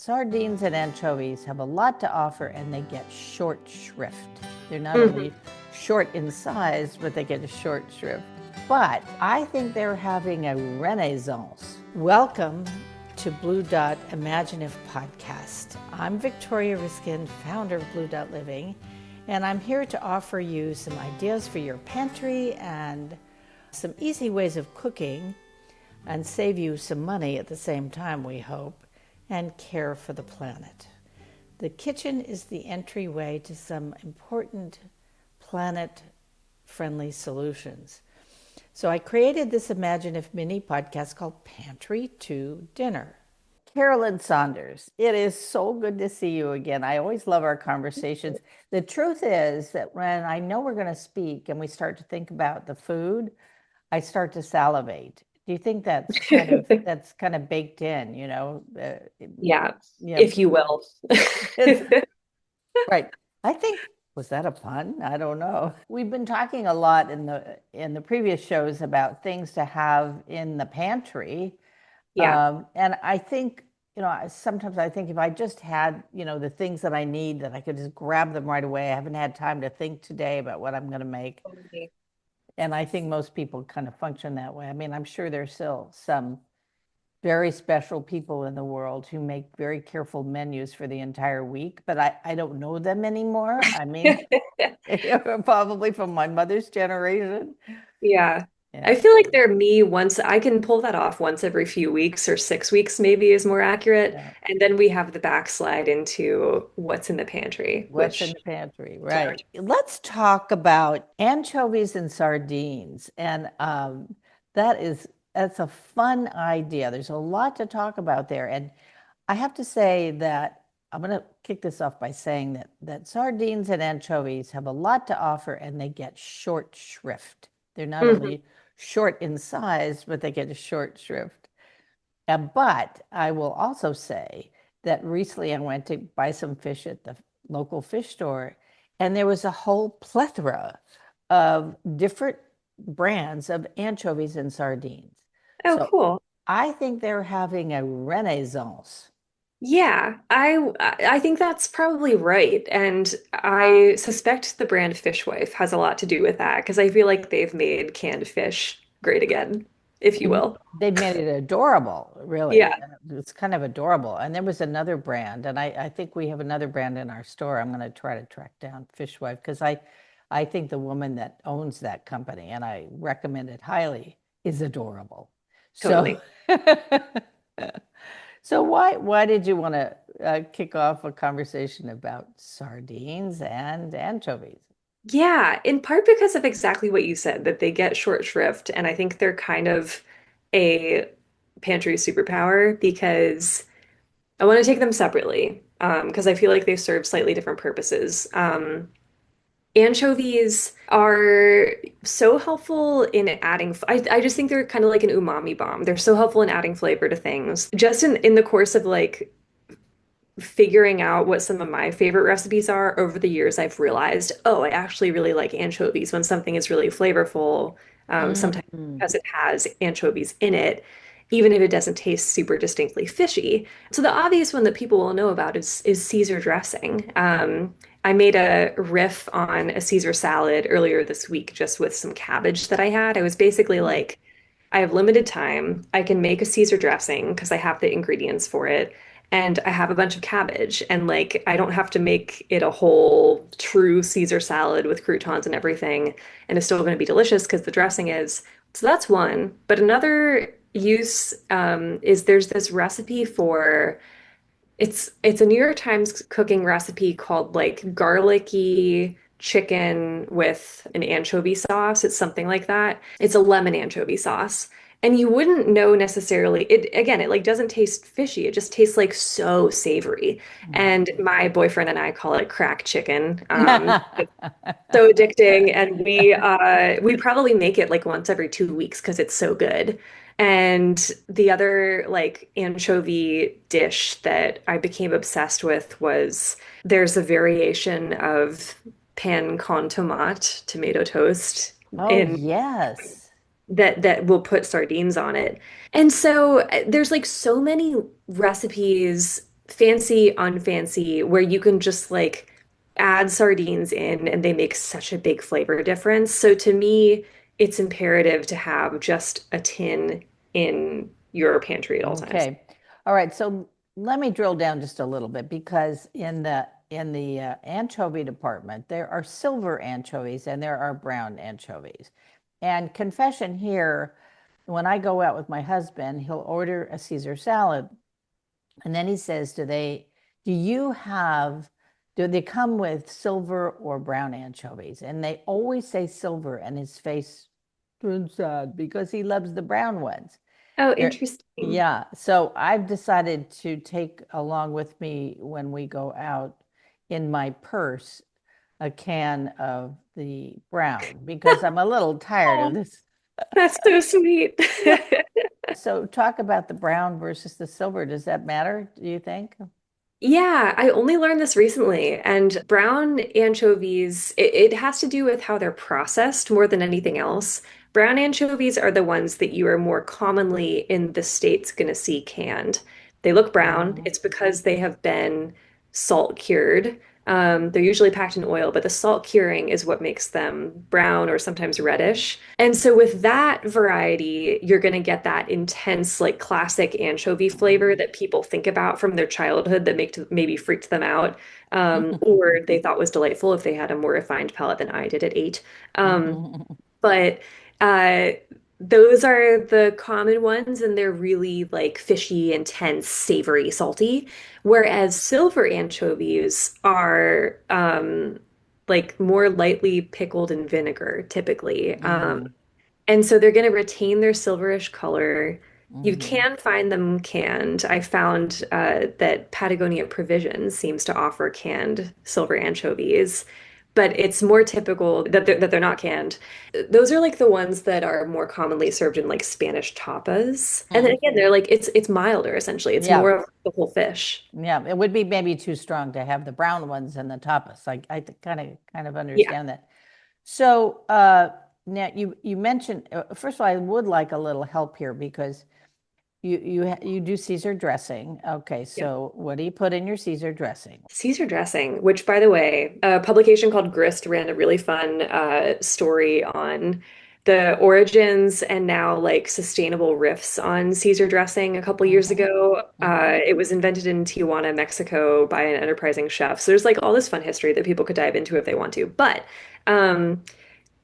Sardines and anchovies have a lot to offer and they get short shrift. They're not only Mhm. short in size, but they get a short shrift. But I think they're having a renaissance. Welcome to Bluedot Imaginative Podcast. I'm Victoria Riskin, founder of Bluedot Living, and I'm here to offer you some ideas for your pantry and some easy ways of cooking and save you some money at the same time, we hope, and care for the planet. The kitchen is the entryway to some important planet-friendly solutions. So I created this imaginative mini podcast called Pantry to Dinner. Caroline Saunders, it is so good to see you again. I always love our conversations. The truth is that when I know we're going to speak and we start to think about the food, I start to salivate. Do you think that's kind of baked in, Yeah, yeah, if you will. it's right. I think was that a pun? I don't know. We've been talking a lot in the previous shows about things to have in the pantry. Yeah, And I think, sometimes I think if I just had, the things that I need, that I could just grab them right away. I haven't had time to think today about what I'm going to make. totally. And I think most people kind of function that way. I mean, I'm sure there's still some very special people in the world who make very careful menus for the entire week, but I don't know them anymore. I mean, probably from my mother's generation. Yeah. I Yeah. feel like they're me once I can pull that off once every few weeks or 6 weeks maybe is more accurate. Yeah. And then we have the backslide into what's in the pantry, What's in which the pantry? is our Right. Let's talk about anchovies and sardines. And that is that's a fun idea. There's a lot to talk about there. And I have to say that I'm going to kick this off by saying that sardines and anchovies have a lot to offer and they get short shrift. They're not Mhm. only short in size, but they get a short shrift. But I will also say that recently I went to buy some fish at the local fish store, and there was a whole plethora of different brands of anchovies and sardines. Oh, So cool. I think they're having a renaissance. Yeah, I think that's probably right. And I suspect the brand Fishwife has a lot to do with that because I feel like they've made canned fish great again, if you will. They made it adorable, really. Yeah. It's kind of adorable. And there was another brand, and I think we have another brand in our store. I'm going to try to track down Fishwife because I think the woman that owns that company, and I recommend it highly, is adorable. So, Totally. so why did you want to kick off a conversation about sardines and anchovies? Yeah, in part because of exactly what you said, that they get short shrift, and I think they're kind of a pantry superpower because I want to take them separately, because I feel like they serve slightly different purposes. Anchovies are so helpful in adding, I just think they're kind of like an umami bomb. They're so helpful in adding flavor to things. Just in the course of like figuring out what some of my favorite recipes are over the years, I've realized, oh, I actually really like anchovies when something is really flavorful, sometimes Mm. because it has anchovies in it, even if it doesn't taste super distinctly fishy. So the obvious one that people will know about is Caesar dressing. I made a riff on a Caesar salad earlier this week just with some cabbage that I had. I was basically like, I have limited time. I can make a Caesar dressing because I have the ingredients for it. And I have a bunch of cabbage. And like, I don't have to make it a whole true Caesar salad with croutons and everything. And it's still going to be delicious because the dressing is. So that's one. But another use is there's this recipe for it's a New York Times cooking recipe called like garlicky chicken with an anchovy sauce. It's something like that. It's a lemon anchovy sauce. And you wouldn't know necessarily it again, it like doesn't taste fishy. It just tastes like so savory. And my boyfriend and I call it crack chicken. It's so addicting. And we probably make it like once every 2 weeks because it's so good. And the other like anchovy dish that I became obsessed with was there's a variation of pan con tomate, tomato toast Oh, in yes. that will put sardines on it. And so there's like so many recipes fancy, unfancy, where you can just like add sardines in and they make such a big flavor difference. So to me, it's imperative to have just a tin in your pantry at all times. Okay. All right. So let me drill down just a little bit because in the anchovy department, there are silver anchovies and there are brown anchovies. And confession here, when I go out with my husband, he'll order a Caesar salad, and then he says, do you have, do they come with silver or brown anchovies? And they always say silver, and his face turns sad because he loves the brown ones. Oh, There, interesting. yeah. So I've decided to take along with me when we go out in my purse a can of the brown because I'm a little tired of Oh, this. that's so sweet. Yeah. So talk about the brown versus the silver. Does that matter, do you think? Yeah, I only learned this recently. And brown anchovies, it has to do with how they're processed more than anything else. Brown anchovies are the ones that you are more commonly in the States going to see canned. They look brown. Mm-hmm. It's because they have been salt cured. They're usually packed in oil, but the salt curing is what makes them brown or sometimes reddish. And so with that variety, you're going to get that intense, like classic anchovy flavor that people think about from their childhood that maybe freaked them out, or they thought was delightful if they had a more refined palate than I did at 8. Um, but uh, those are the common ones, and they're really like fishy, intense, savory, salty. Whereas silver anchovies are like more lightly pickled in vinegar, typically. Mm, And so they're going to retain their silverish color. You mhm. can find them canned. I found that Patagonia Provisions seems to offer canned silver anchovies, but it's more typical that they're not canned. Those are like the ones that are more commonly served in like Spanish tapas. And then Hmm. again, they're like it's milder essentially. It's Yeah, more of the whole fish. yeah. It would be maybe too strong to have the brown ones and the tapas. I kind of Yeah. understand that. So now you mentioned first of all, I would like a little help here because you do Caesar dressing. Okay, Yeah. so what do you put in your Caesar dressing? Caesar dressing, which by the way, a publication called Grist ran a really fun story on the origins and now like sustainable riffs on Caesar dressing a couple years Hmm. ago. Hmm. It was invented in Tijuana, Mexico by an enterprising chef. So there's like all this fun history that people could dive into if they want to. But um,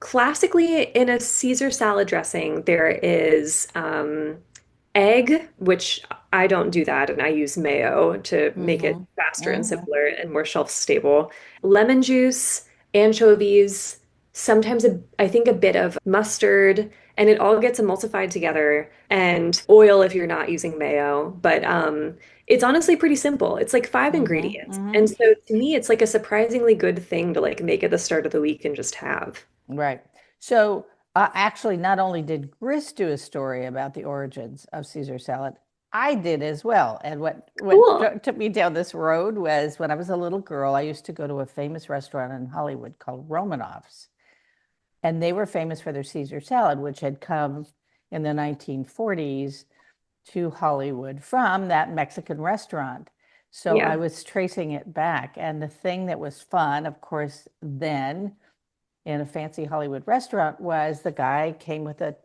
classically, in a Caesar salad dressing, there is egg, which I don't do that, and I use mayo to make it Hmm. faster and Hmm. simpler and more shelf stable. Lemon juice, anchovies, sometimes I think a bit of mustard, and it all gets emulsified together, and oil if you're not using mayo. But it's honestly pretty simple. It's like five Hmm. ingredients. Hmm. And so to me, it's like a surprisingly good thing to like make at the start of the week and just have. Right. So actually, not only did Grist do a story about the origins of Caesar salad, I did as well. And Cool. took me down this road was when I was a little girl, I used to go to a famous restaurant in Hollywood called Romanoff's. And they were famous for their Caesar salad, which had come in the 1940s to Hollywood from that Mexican restaurant. So I Yeah. was tracing it back. And the thing that was fun, of course, then in a fancy Hollywood restaurant was the guy came with a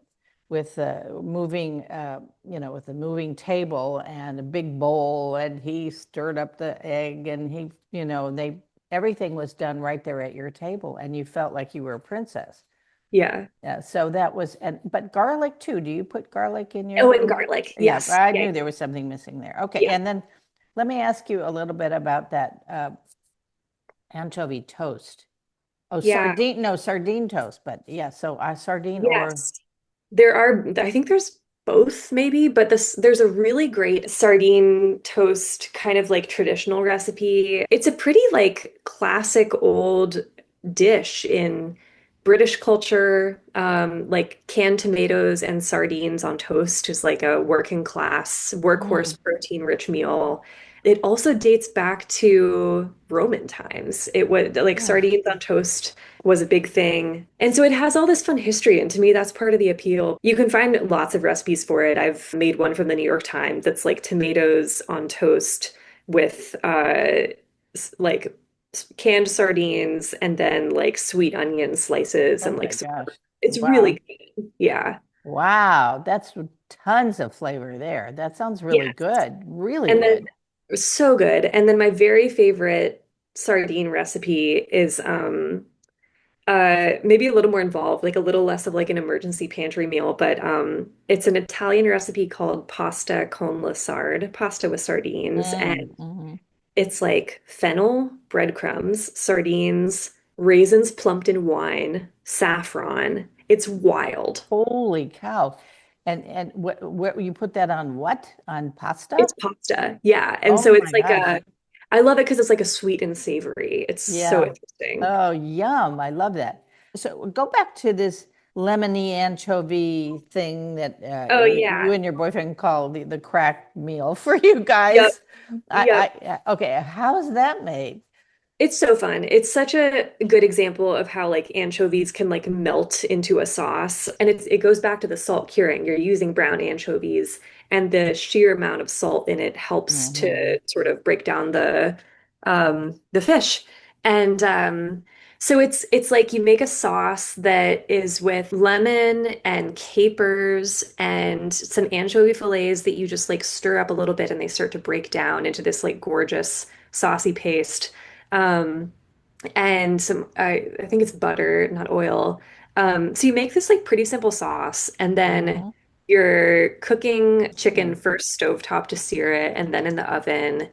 moving with a moving table and a big bowl, and he stirred up the egg, and he they everything was done right there at your table, and you felt like you were a princess. Yeah. Yeah, so that was, and but garlic too. Do you put garlic in Oh, your? and garlic. Yeah, Yes. I Yeah. knew there was something missing there. Okay, Yeah. and then let me ask you a little bit about that anchovy toast. Oh, Yeah. sardine, no, sardine toast, but yeah, so sardine or Yes. There are, I think there's both maybe, but there's a really great sardine toast kind of like traditional recipe. It's a pretty like classic old dish in British culture. Like canned tomatoes and sardines on toast is like a working class, mm, workhorse protein rich meal. It also dates back to Roman times. It was like mm, sardines on toast was a big thing. And so it has all this fun history. And to me, that's part of the appeal. You can find lots of recipes for it. I've made one from the New York Times that's like tomatoes on toast with like canned sardines and then like sweet onion slices Oh and my like some, gosh. it's really Wow. good. Yeah. Wow. That's tons of flavor there. That sounds really Yes. good. Really And then good. it was so good. And then my very favorite sardine recipe is maybe a little more involved, like a little less of like an emergency pantry meal, but it's an Italian recipe called pasta con la sarde, pasta with sardines, and Mhm. it's like fennel, breadcrumbs, sardines, raisins plumped in wine, saffron. It's wild. Holy cow. And what you put that on what? On pasta? It's pasta. Yeah. And Oh so it's my like gosh. I love it because it's like a sweet and savory. It's so Yeah. interesting. Oh, yum. I love that. So go back to this lemony anchovy thing that Oh you yeah. and your boyfriend call the crack meal for you Yep. guys. Yep. Okay, how is that made? It's so fun. It's such a good example of how like anchovies can like melt into a sauce. And it goes back to the salt curing. You're using brown anchovies and the sheer amount of salt in it helps Hmm. to sort of break down the fish. And so it's like you make a sauce that is with lemon and capers and some anchovy fillets that you just like stir up a little bit and they start to break down into this like gorgeous saucy paste. Um, and some I think it's butter, not oil. So you make this like pretty simple sauce, and then Hmm. you're cooking chicken Mm. first stovetop to sear it, and then in the oven.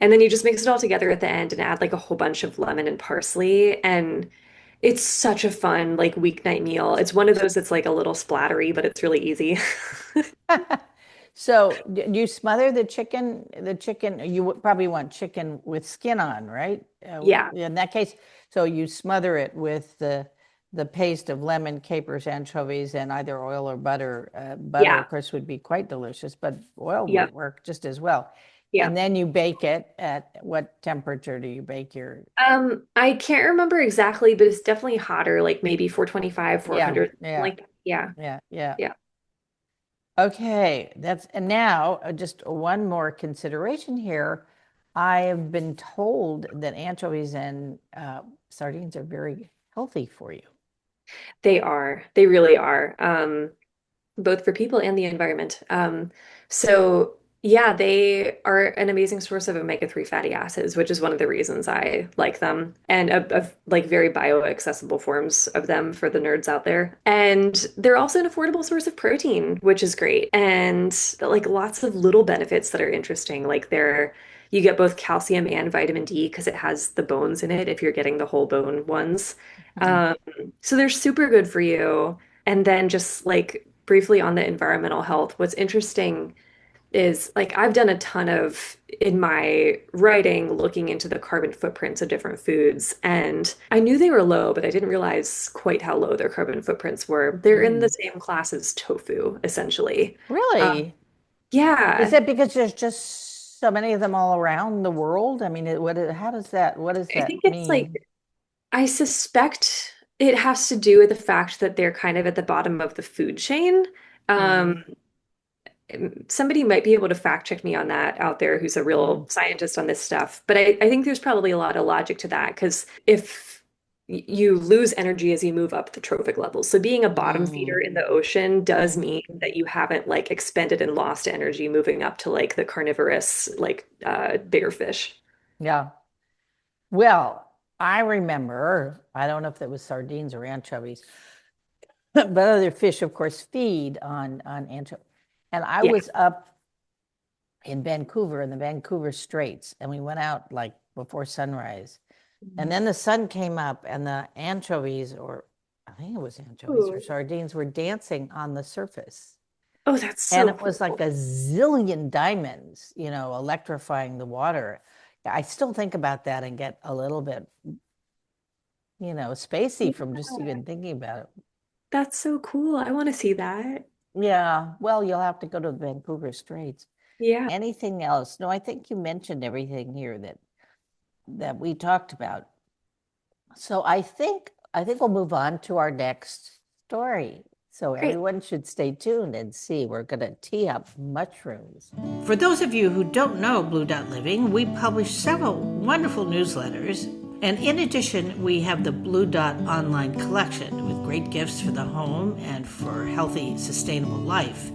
And then you just mix it all together at the end and add like a whole bunch of lemon and parsley. And it's such a fun like weeknight meal. It's one of those that's like a little splattery, but it's really easy. So do you smother the chicken? The chicken, you would probably want chicken with skin on, right? Yeah, In that case, so you smother it with the paste of lemon, capers, anchovies, and either oil or butter. Butter, yeah, of course, would be quite delicious, but oil would yep. work just as well. Yeah. And then you bake it at what temperature do you bake your? I can't remember exactly, but it's definitely hotter, like maybe 425, Yeah, 400, something yeah, like that. Yeah. yeah. Yeah. Okay, that's and now just one more consideration here. I have been told that anchovies and sardines are very healthy for you. They are. They really are. Both for people and the environment. So yeah, they are an amazing source of omega-3 fatty acids, which is one of the reasons I like them, and of like very bioaccessible forms of them for the nerds out there. And they're also an affordable source of protein, which is great, and like lots of little benefits that are interesting. Like you get both calcium and vitamin D because it has the bones in it if you're getting the whole bone ones. Mhm. Um, so they're super good for you. And then just like briefly on the environmental health, what's interesting is like I've done a ton of in my writing looking into the carbon footprints of different foods. And I knew they were low, but I didn't realize quite how low their carbon footprints were. They're in the Mm. same class as tofu, essentially. Really? Is Yeah, that because there's just so many of them all around the world? I mean, how does what does I that think it's like mean? I suspect it has to do with the fact that they're kind of at the bottom of the food chain. Um, Mm, Somebody might be able to fact check me on that out there who's a real mm, scientist on this stuff. But I think there's probably a lot of logic to that because if you lose energy as you move up the trophic levels. So being a bottom feeder mm, in the ocean does mm. mean that you haven't like expended and lost energy moving up to like the carnivorous, like bigger fish. Yeah. Well, I remember, I don't know if that was sardines or anchovies, but other fish, of course, feed on anchovy. And I Yeah. was up in Vancouver in the Vancouver Straits, and we went out like before sunrise. And then the sun came up, and the anchovies, or I think it was anchovies or Ooh. sardines, were dancing on the surface. Oh, that's And so it was like cool. a zillion diamonds, electrifying the water. I still think about that and get a little bit, spacey from just Yeah, even thinking about it. that's so cool. I want to see that. Yeah, well, you'll have to go to the Vancouver Straits. Yeah. Anything else? No, I think you mentioned everything here that we talked about. So I think we'll move on to our next story. So Great. everyone should stay tuned and see. We're going to tee up mushrooms. For those of you who don't know Bluedot Living, we publish several wonderful newsletters. And in addition, we have the Bluedot online collection with great gifts for the home and for healthy, sustainable life.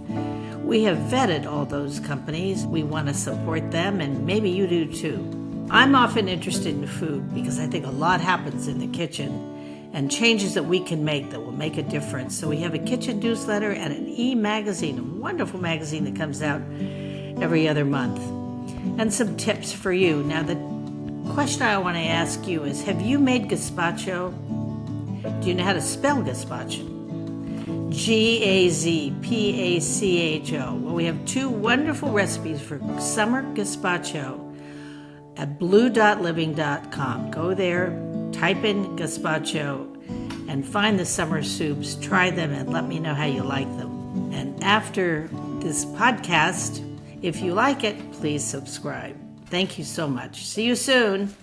We have vetted all those companies. We want to support them, and maybe you do too. I'm often interested in food because I think a lot happens in the kitchen and changes that we can make that will make a difference. So we have a kitchen newsletter and an e-magazine, a wonderful magazine that comes out every other month. And some tips for you. Now, the question I want to ask you is, have you made gazpacho? Do you know how to spell gazpacho? Gazpacho. Well, we have 2 wonderful recipes for summer gazpacho at bluedotliving.com. Go there, type in gazpacho, and find the summer soups. Try them and let me know how you like them. And after this podcast, if you like it, please subscribe. Thank you so much. See you soon.